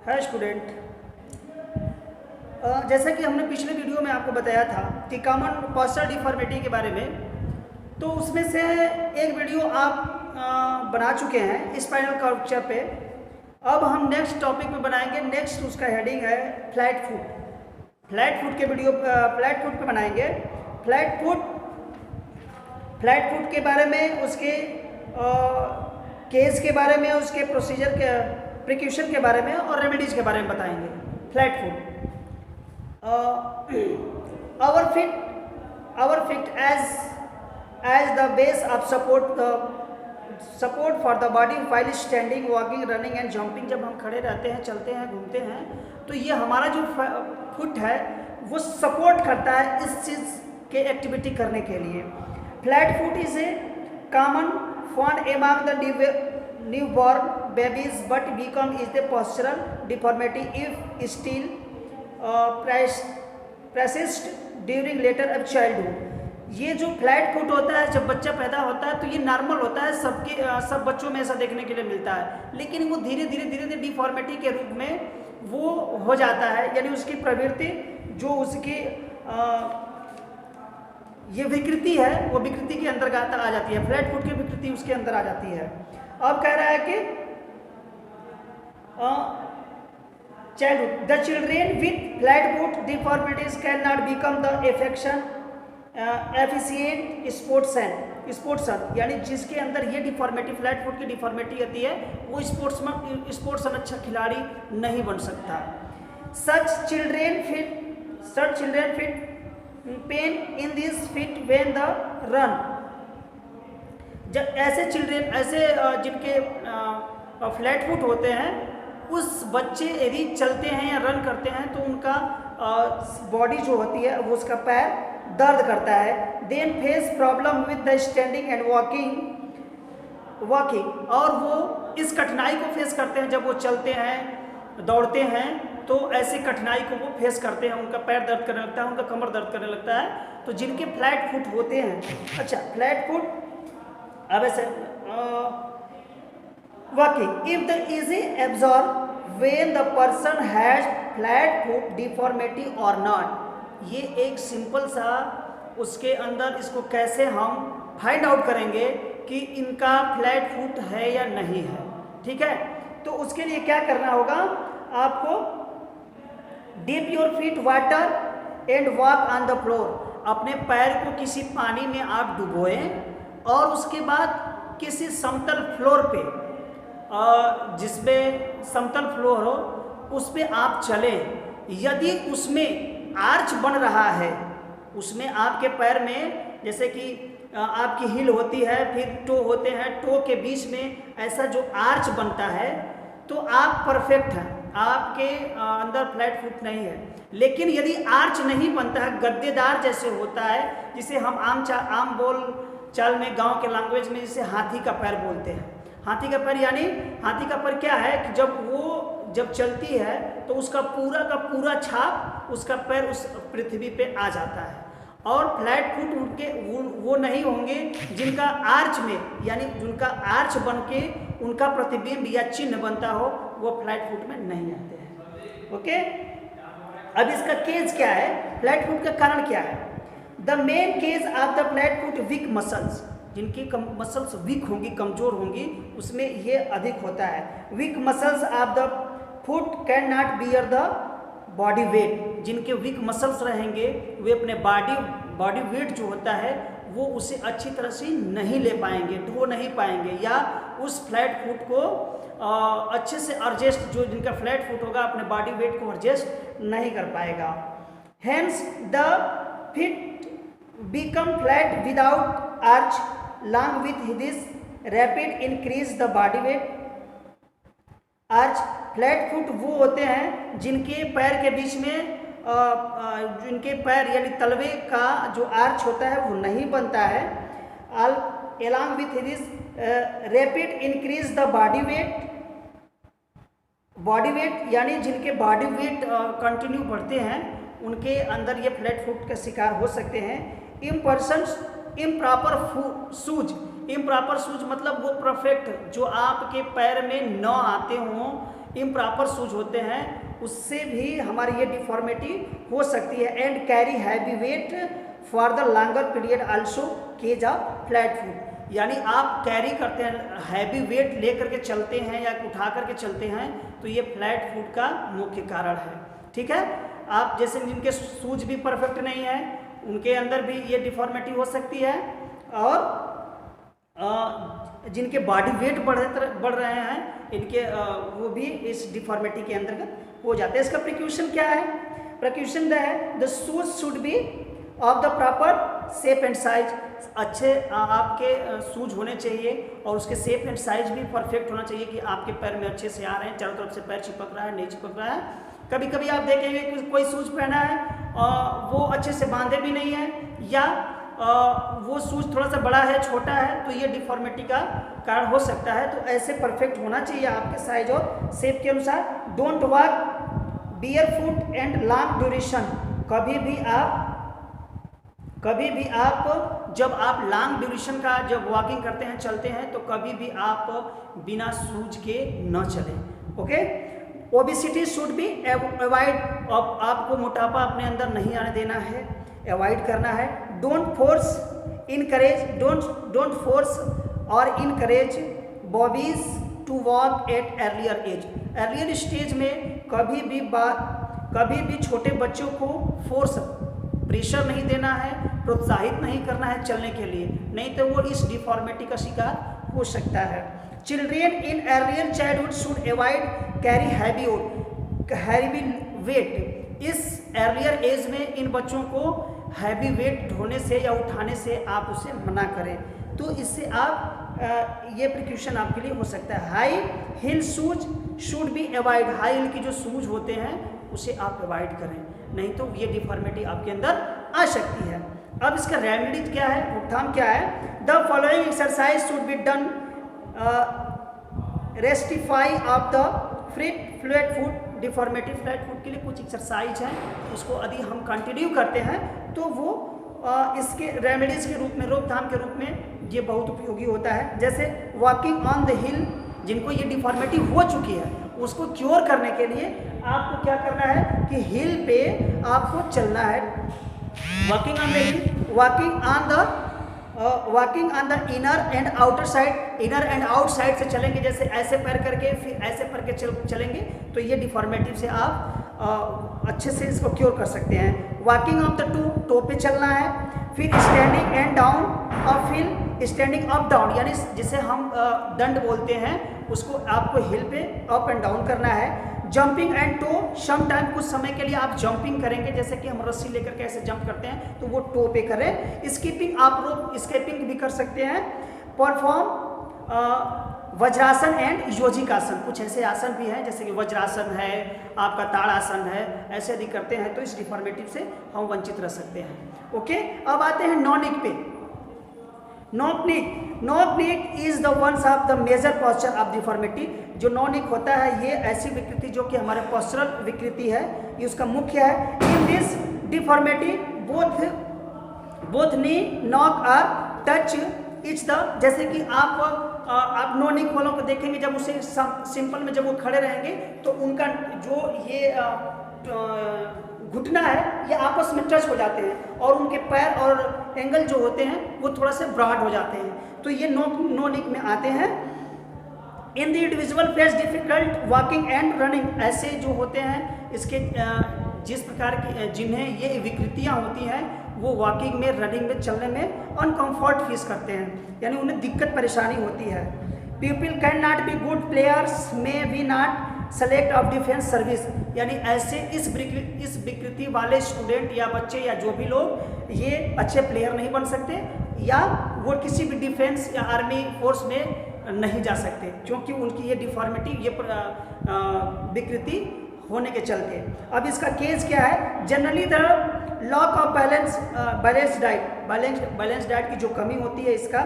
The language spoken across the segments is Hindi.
है स्टूडेंट। जैसा कि हमने पिछले वीडियो में आपको बताया था कि कॉमन पोस्चर डिफॉर्मिटी के बारे में, तो उसमें से एक वीडियो आप बना चुके हैं स्पाइनल कर्वेचर पे। अब हम नेक्स्ट टॉपिक में बनाएंगे। नेक्स्ट उसका हेडिंग है फ्लैट फुट। फ्लैट फुट के वीडियो फ्लैट फुट पे बनाएंगे। फ्लैट फुट के बारे में, उसके केस के बारे में, उसके प्रोसीजर के प्रिकॉशन के बारे में और रेमेडीज के बारे में बताएंगे। Flat foot our feet as the base of support for the body while standing, walking, running and jumping। जब हम खड़े रहते हैं, चलते हैं, घूमते हैं, तो ये हमारा जो फुट है वो सपोर्ट करता है इस चीज़ के एक्टिविटी करने के लिए। Flat foot is a common found among the newborn babies but become is the postural deformity if still persist during later of childhood। ये जो फ्लैट फुट होता है जब बच्चा पैदा होता है तो ये नॉर्मल होता है, सब बच्चों में ऐसा देखने के लिए मिलता है, लेकिन वो धीरे धीरे डिफॉर्मिटी के रूप में वो हो जाता है। यानी उसकी प्रवृत्ति जो उसकी ये विकृति है वो विकृति के अंतर्गत आ जाती है। फ्लैट फुट की विकृति उसके अंदर आ जाती है। अब कह रहा है कि childhood the children with flat foot deformities cannot become the efficient sportsman। यानी जिसके अंदर ये डिफॉर्मिटी, फ्लैट फुट की डिफॉर्मिटी आती है, वो स्पोर्ट्समैन अच्छा खिलाड़ी नहीं बन सकता। such children feel pain in this feet when the run। जब ऐसे चिल्ड्रेन, ऐसे जिनके फ्लैट फुट होते हैं, उस बच्चे यदि चलते हैं या रन करते हैं तो उनका बॉडी जो होती है वो उसका पैर दर्द करता है। Then face problem with the standing and walking. और वो इस कठिनाई को फेस करते हैं जब वो चलते हैं, दौड़ते हैं, तो ऐसी कठिनाई को वो फेस करते हैं। उनका पैर दर्द करने लगता है, उनका कमर दर्द करने लगता है। तो जिनके फ्लैट फुट होते हैं, अच्छा फ्लैट फुट, अब ऐसे walking if the easy absorb when the person has flat foot deformity or not। ये एक सिंपल सा उसके अंदर इसको कैसे हम फाइंड आउट करेंगे कि इनका फ्लैट फुट है या नहीं है। ठीक है, तो उसके लिए क्या करना होगा आपको, dip your feet water and walk on the floor. अपने पैर को किसी पानी में आप डुबोएं और उसके बाद किसी समतल फ्लोर पे, जिसमें समतल फ्लोर हो, उस पे आप चलें। यदि उसमें आर्च बन रहा है, उसमें आपके पैर में जैसे कि आपकी हील होती है, फिर टो होते हैं, टो के बीच में ऐसा जो आर्च बनता है तो आप परफेक्ट हैं, आपके अंदर फ्लैट फुट नहीं है। लेकिन यदि आर्च नहीं बनता है, गद्देदार जैसे होता है, जिसे हम आम बोल चाल में, गांव के लैंग्वेज में जिसे हाथी का पैर बोलते हैं। हाथी का पैर यानी हाथी का पैर क्या है कि जब चलती है तो उसका पूरा छाप उसका पैर उस पृथ्वी पे आ जाता है। और फ्लैट फुट उनके वो नहीं होंगे जिनका आर्च में, यानी जिनका आर्च बन के उनका प्रतिबिंब या चिन्ह बनता हो, वो फ्लैट फुट में नहीं आते हैं। ओके, अब इसका केस क्या है, फ्लैट फुट का कारण क्या है। The main case of the flat foot week muscles. जिनकी मसल्स वीक होंगी, कमजोर होंगी, उसमें ये अधिक होता है। Week muscles of the foot can not bear the body weight. जिनके वीक मसल्स रहेंगे वे अपने बॉडी वेट जो होता है वो उसे अच्छी तरह से नहीं ले पाएंगे, ढो नहीं पाएंगे, या उस फ्लैट फुट को अच्छे से एडजस्ट, जो जिनका फ्लैट फुट होगा अपने बॉडी वेट को एडजस्ट नहीं कर पाएगा। Hence the fit become flat without arch along with this rapid increase the body weight। arch flat foot वो होते हैं जिनके पैर के बीच में जिनके पैर यानी तलवे का जो आर्च होता है वो नहीं बनता है। along with this rapid increase the body weight यानी जिनके बॉडी वेट कंटिन्यू बढ़ते हैं उनके अंदर ये फ्लैट फुट का शिकार हो सकते हैं। इम्प्रॉपर शूज मतलब वो परफेक्ट जो आपके पैर में न आते हों, इम्प्रॉपर शूज होते हैं उससे भी हमारी ये डिफॉर्मिटी हो सकती है। And carry heavy weight for the longer period also causes a flat foot, यानी आप कैरी करते हैं, हैवी वेट ले करके चलते हैं या उठा करके चलते हैं, तो ये फ्लैट फुट का मुख्य कारण है। ठीक है, आप जैसे जिनके शूज भी परफेक्ट नहीं है उनके अंदर भी ये डिफॉर्मिटी हो सकती है, और जिनके बॉडी वेट बढ़ रहे हैं इनके वो भी इस डिफॉर्मिटी के अंतर्गत हो जाते हैं। इसका प्रिकॉशन क्या है? प्रिकॉशन है the shoes should be of the proper shape and size, अच्छे आपके शूज होने चाहिए और उसके शेप एंड साइज भी परफेक्ट होना चाहिए कि आपके पैर में अच्छे से आ रहे हैं, चारों तरफ से पैर चिपक रहा है, नहीं चिपक रहा है। कभी कभी आप देखेंगे कोई शूज पहना है वो अच्छे से बांधे भी नहीं है, या वो शूज थोड़ा सा बड़ा है, छोटा है, तो ये डिफॉर्मिटी का कारण हो सकता है। तो ऐसे परफेक्ट होना चाहिए आपके साइज और शेप के अनुसार। Don't walk barefoot and long duration, कभी भी आप जब आप लॉन्ग ड्यूरेशन का जब वॉकिंग करते हैं, चलते हैं, तो कभी भी आप बिना शूज के न चलें। Okay, obesity should be avoid, आपको मोटापा अपने अंदर नहीं आने देना है, अवॉइड करना है। डोंट फोर्स और encourage babies to walk at earlier age, earlier stage में कभी भी छोटे बच्चों को फोर्स प्रेशर नहीं देना है, प्रोत्साहित नहीं करना है चलने के लिए, नहीं तो वो इस डिफॉर्मिटी का शिकार हो सकता है। Children in earlier childhood should avoid carry heavy wait, इस अर्लियर एज में इन बच्चों को हैवी वेट ढोने से या उठाने से आप उसे मना करें, तो इससे आप ये प्रिकॉशन आपके लिए हो सकता है। High heel shoes should be avoid, high heel की जो शूज होते हैं उसे आप अवॉइड करें, नहीं तो ये डिफॉर्मिटी आपके अंदर आ सकती है। अब इसका रेमेडी क्या है, रोकथाम क्या है? The following exercise should be done rectify of the flat foot deformity. Flat foot के लिए कुछ एक्सरसाइज है, उसको यदि हम कंटिन्यू करते हैं तो वो इसके रेमेडीज के रूप में, रोकथाम के रूप में ये बहुत उपयोगी होता है। जैसे वॉकिंग ऑन द हिल, जिनको ये डिफॉर्मिटी हो चुकी है उसको क्योर करने के लिए आपको क्या करना है कि हिल पे आपको चलना है। Walking on the hill, walking on the inner and outer side, inner and out side से चलेंगे, जैसे ऐसे पैर करके फिर ऐसे करके चलेंगे, तो ये डिफॉर्मिटी से आप अच्छे से इसको क्योर कर सकते हैं। वॉकिंग ऑफ द टो पे चलना है, फिर स्टैंडिंग एंड डाउन और फिर स्टैंडिंग अप डाउन, यानी जिसे हम दंड बोलते हैं उसको आपको हिल पे अप एंड डाउन करना है। Jumping and toe, some time कुछ समय के लिए आप जंपिंग करेंगे, जैसे कि हम रस्सी लेकर के ऐसे जंप करते हैं तो वो टो पे करें। स्किपिंग, आप रोप स्किपिंग भी कर सकते हैं। परफॉर्म वज्रासन एंड योजिक आसन, कुछ ऐसे आसन भी हैं जैसे कि वज्रासन है, आपका ताड़ासन है, ऐसे यदि करते हैं तो इस डिफॉर्मिटी से हम वंचित रह सकते हैं। ओके, अब आते हैं नॉनिक पे। Knock knee is the ones of the major posture of deformity. जो नॉनिक होता है ये ऐसी विकृति जो कि हमारे पोस्चरल विकृति है, ये उसका मुख्य है। In this deformity both knee knock और टच इच द, जैसे कि आप नॉनिक वालों को देखेंगे जब उसे सिंपल में जब वो खड़े रहेंगे तो उनका जो ये घुटना है ये आपस में टच हो जाते हैं और उनके पैर और एंगल जो होते हैं वो थोड़ा से ब्रॉड हो जाते हैं, तो ये नॉनिक में आते हैं। In the individual face difficult walking and running, ऐसे जो होते हैं इसके जिस प्रकार की जिन्हें ये विकृतियाँ होती हैं वो वॉकिंग में, रनिंग में, चलने में अनकम्फर्ट फेस करते हैं, यानी उन्हें दिक्कत परेशानी होती है। People can not be good players may be not select of defence service, यानी ऐसे इस विकृति वाले स्टूडेंट या बच्चे या जो भी लोग ये अच्छे प्लेयर नहीं बन सकते या वो किसी भी डिफेंस या आर्मी फोर्स में नहीं जा सकते, क्योंकि उनकी ये डिफॉर्मिटी, ये विकृति होने के चलते। अब इसका केस क्या है? Generally the lock of balance diet की जो कमी होती है, इसका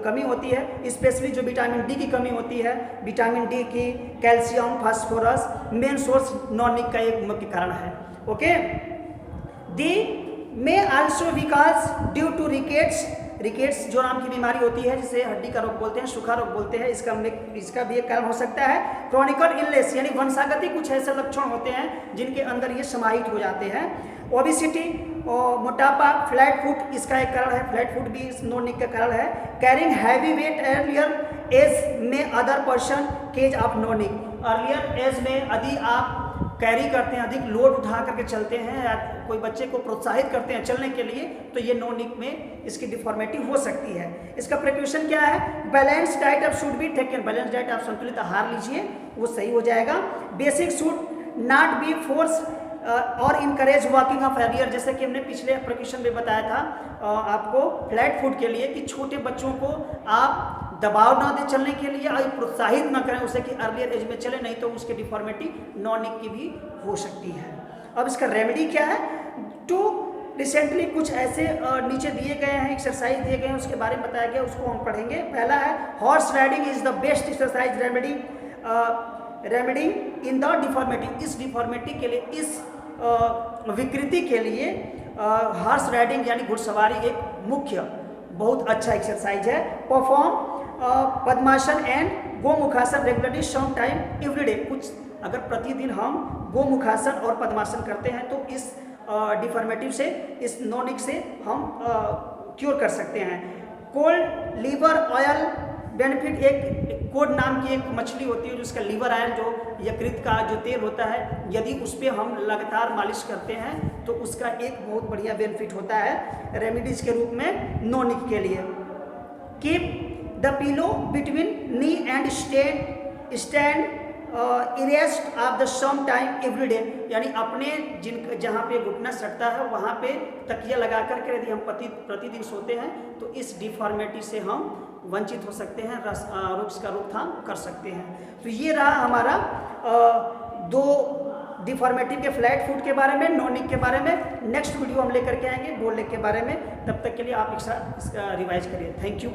कमी होती है, स्पेशली जो विटामिन डी की कमी होती है, विटामिन डी की, calcium, phosphorus, main source knock knee का एक मुख्य कारण है। Okay, they may also because due to rickets जो नाम की बीमारी होती है, जिसे हड्डी का रोग बोलते हैं, सूखा रोग बोलते हैं, इसका भी एक कारण हो सकता है। क्रॉनिकल इलनेस यानी वंशागतिक कुछ ऐसे लक्षण होते हैं जिनके अंदर ये समाहित हो जाते हैं। ओबिसिटी और मोटापा, फ्लैट फुट इसका एक कारण है, फ्लैट फुट भी इस नो निक का कारण है। Carrying heavy weight earlier age में other person case of knock knee, earlier age में यदि आप कैरी करते हैं, अधिक लोड उठा करके चलते हैं या कोई बच्चे को प्रोत्साहित करते हैं चलने के लिए, तो ये नो निक में इसकी डिफॉर्मिटी हो सकती है। इसका प्रिकॉशन क्या है? बैलेंस डाइट आप should be taken, balance diet आप संतुलित आहार लीजिए, वो सही हो जाएगा। Basic should not be force और इनकरेज वॉकिंग ऑफ अर्लियर, जैसे कि हमने पिछले प्रिकॉशन में बताया था आपको फ्लैट फुट के लिए कि छोटे बच्चों को आप दबाव ना दें चलने के लिए और प्रोत्साहित ना करें उसे कि अर्लियर एज में चले, नहीं तो उसकी डिफॉर्मिटी नॉन निक की भी हो सकती है। अब इसका रेमेडी क्या है? टू रिसेंटली कुछ ऐसे नीचे दिए गए हैं, एक्सरसाइज दिए गए हैं, उसके बारे में बताया गया, उसको हम पढ़ेंगे। पहला है horse riding is the best exercise remedy in the deformity, इस डिफॉर्मिटी के लिए, इस विकृति के लिए हॉर्स राइडिंग यानी घुड़सवारी एक मुख्य बहुत अच्छा एक्सरसाइज है। Perform Padmasana and Gomukhasana regularly some time everyday, कुछ अगर प्रतिदिन हम गोमुखासन और पद्मासन करते हैं तो इस डिफॉर्मेटिव से, इस नोनिक से हम क्योर कर सकते हैं। कोल्ड लीवर ऑयल बेनिफिट, एक कोड नाम की एक मछली होती है जिसका लीवर ऑयल जो यकृत का जो तेल होता है, यदि उस पर हम लगातार मालिश करते हैं तो उसका एक बहुत बढ़िया बेनिफिट होता है रेमेडीज के रूप में नोनिक के लिए। Keep the pillow between knee and stand erect of the some time every day, यानी अपने जहाँ पे घुटना सटता है वहाँ पे तकिया लगा करके यदि हम प्रतिदिन सोते हैं तो इस डिफॉर्मिटी से हम वंचित हो सकते हैं, रोग का रोकथाम कर सकते हैं। तो ये रहा हमारा दो डिफॉर्मिटी के फ्लैट फुट के बारे में, नोनिक के बारे में। नेक्स्ट वीडियो हम लेकर के आएंगे बोल लेग के बारे में, तब तक के लिए आप इसका रिवाइज करिए। Thank you.